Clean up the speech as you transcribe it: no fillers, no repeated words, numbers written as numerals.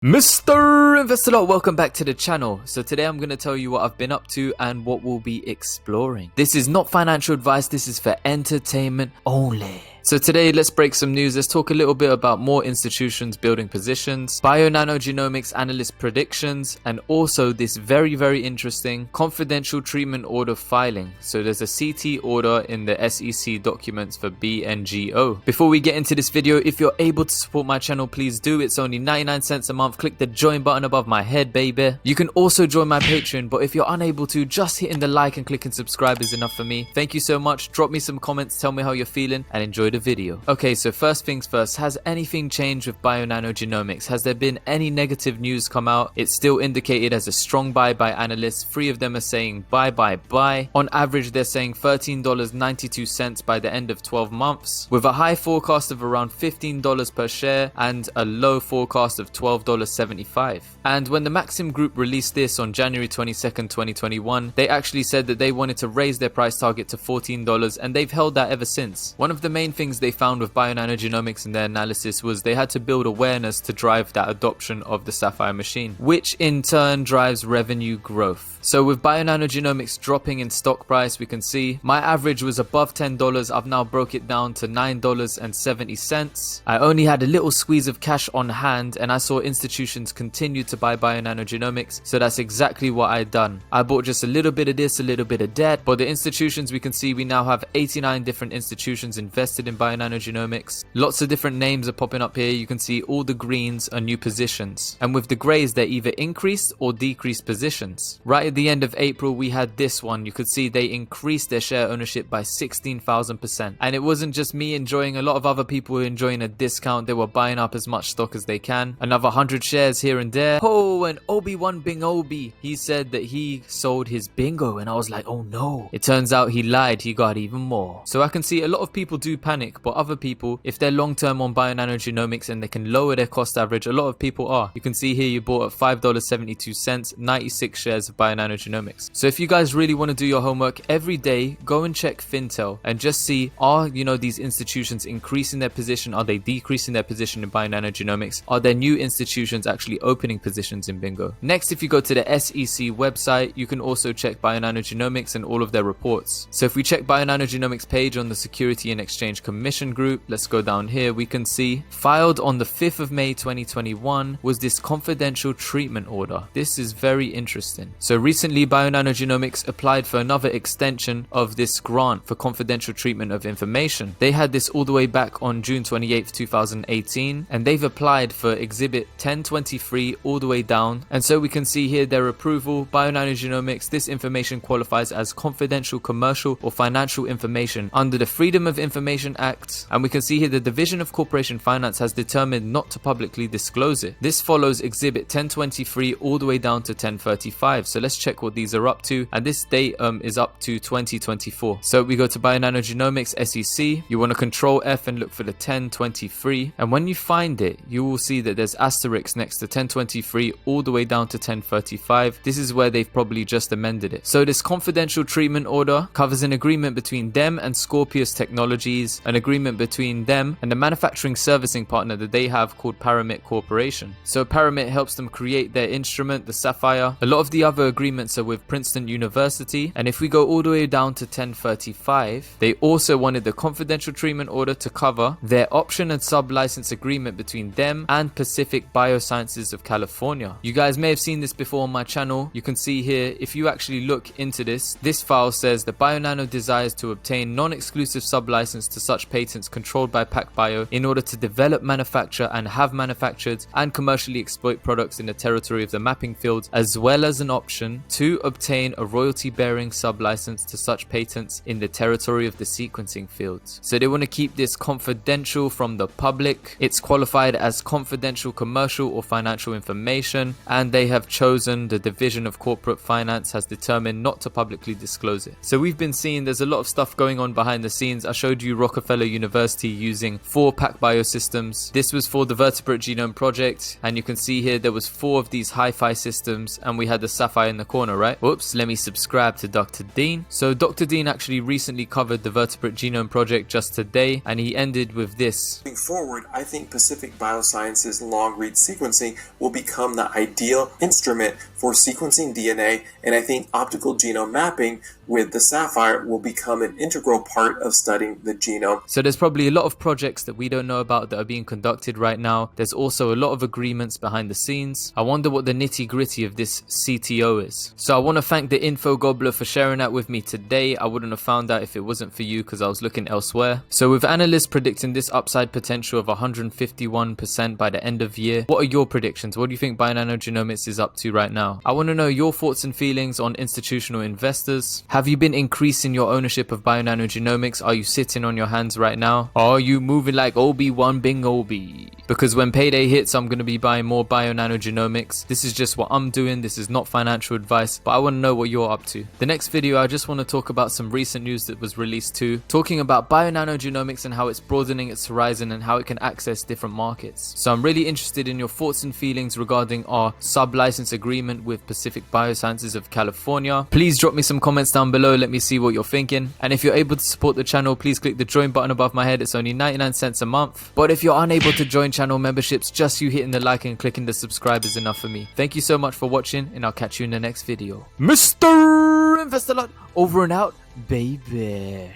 Mr. Investor, welcome back to the channel. So today I'm going to tell you what I've been up to and what we'll be exploring. This is not financial advice, this is for entertainment only. So today, let's break some news. Let's talk a little bit about more institutions building positions, bio-nanogenomics analyst predictions, and also this very interesting confidential treatment order filing. So there's a CT order in the SEC documents for BNGO. Before we get into this video, if you're able to support my channel, please do. It's only 99 cents a month. Click the join button above my head, baby. You can also join my Patreon, but if you're unable to, just hitting the like and clicking subscribe is enough for me. Thank you so much. Drop me some comments, tell me how you're feeling, and enjoy the video. Okay, so first things first, has anything changed with bio-nanogenomics? Has there been any negative news come out? It's still indicated as a strong buy by analysts. 3 of them are saying buy. On average, they're saying $13.92 by the end of 12 months, with a high forecast of around $15 per share and a low forecast of $12.75. And when the Maxim Group released this on January 22nd, 2021, they actually said that they wanted to raise their price target to $14, and they've held that ever since. One of the main things they found with bio-nanogenomics in their analysis was they had to build awareness to drive that adoption of the Sapphire machine, which in turn drives revenue growth. So with bio-nanogenomics dropping in stock price, we can see my average was above $10. I've now broke it down to $9.70. I only had a little squeeze of cash on hand, and I saw institutions continue to buy bio-nanogenomics, so that's exactly what I done. I bought just a little bit of this, a little bit of that. But the institutions, we can see we now have 89 different institutions invested in bio-nanogenomics. Lots of different names are popping up here. You can see all the greens are new positions, and with the grays they're either increased or decreased positions. Right at the end of April, we had this one. You could see they increased their share ownership by 16,000%, and it wasn't just me enjoying, a lot of other people were enjoying a discount. They were buying up as much stock as they can. Another 100 shares here and there. Oh, and Obi-Wan Bingobi, he said that he sold his bingo, and I was like, oh no. It turns out he lied, he got even more. So I can see a lot of people do panic, but other people, if they're long-term on bio-nanogenomics and they can lower their cost average, a lot of people are. You can see here you bought at $5.72, 96 shares of bio-nanogenomics. So if you guys really want to do your homework every day, go and check Fintel and just see, are these institutions increasing their position? Are they decreasing their position in bio-nanogenomics? Are there new institutions actually opening positions in bingo? Next, if you go to the SEC website, you can also check bio-nanogenomics and all of their reports. So if we check bio-nanogenomics page on the Security and Exchange Commission group, let's go down here, we can see filed on the 5th of May 2021 was this confidential treatment order. This is very interesting. So recently bio-nanogenomics applied for another extension of this grant for confidential treatment of information. They had this all the way back on June 28th, 2018, and they've applied for exhibit 1023 all the way down. And so we can see here their approval. Bio-nanogenomics, this information qualifies as confidential commercial or financial information under the Freedom of Information Act, and we can see here the Division of Corporation Finance has determined not to publicly disclose it. This follows exhibit 1023 all the way down to 1035. So let's check what these are up to, and this date is up to 2024. So we go to bio-nanogenomics SEC, you want to control F and look for the 1023, and when you find it, you will see that there's asterisks next to 1023 all the way down to 1035. This is where they've probably just amended it. So this confidential treatment order covers an agreement between them and Scorpius Technologies, an agreement between them and the manufacturing servicing partner that they have called Paramit Corporation. So Paramit helps them create their instrument, the Sapphire. A lot of the other agreements are with Princeton University, and if we go all the way down to 1035, they also wanted the confidential treatment order to cover their option and sub-license agreement between them and Pacific Biosciences of California. You guys may have seen this before on my channel. You can see here, if you actually look into this file says that BioNano desires to obtain non-exclusive sub-license to such patents controlled by PacBio in order to develop, manufacture, and have manufactured and commercially exploit products in the territory of the mapping fields, as well as an option to obtain a royalty-bearing sub-license to such patents in the territory of the sequencing fields. So they want to keep this confidential from the public. It's qualified as confidential commercial or financial information, and they have chosen, the Division of Corporate Finance has determined not to publicly disclose it. So we've been seeing there's a lot of stuff going on behind the scenes. I showed you Rockefeller Rockefeller University using 4 PacBio systems. This was for the vertebrate genome project, and you can see here there was 4 of these hi-fi systems, and we had the sapphire in the corner, right? Whoops, let me subscribe to Dr. Dean. So Dr. Dean actually recently covered the vertebrate genome project just today, and he ended with this. Moving forward, I think Pacific Biosciences long-read sequencing will become the ideal instrument for sequencing DNA, and I think optical genome mapping with the sapphire will become an integral part of studying the genome. So there's probably a lot of projects that we don't know about that are being conducted right now. There's also a lot of agreements behind the scenes. I wonder what the nitty-gritty of this CTO is. So I want to thank the Info Gobbler for sharing that with me today. I wouldn't have found that if it wasn't for you, because I was looking elsewhere. So with analysts predicting this upside potential of 151% by the end of year, what are your predictions? What do you think Bionanogenomics is up to right now? I want to know your thoughts and feelings on institutional investors. Have you been increasing your ownership of Bionanogenomics? Are you sitting on your hands right now? Or are you moving like Obi-Wan Bingobi? Because when payday hits, I'm going to be buying more Bionanogenomics. This is just what I'm doing. This is not financial advice, but I want to know what you're up to. The next video, I just want to talk about some recent news that was released too, talking about Bionanogenomics and how it's broadening its horizon and how it can access different markets. So I'm really interested in your thoughts and feelings regarding our sub-license agreement with Pacific Biosciences of California. Please drop me some comments down below. Let me see what you're thinking. And if you're able to support the channel, please click the join button above my head. It's only 99 cents a month. But if you're unable to join channel memberships, just you hitting the like and clicking the subscribe is enough for me. Thank you so much for watching, and I'll catch you in the next video. Mr. Investor Lot, over and out, baby.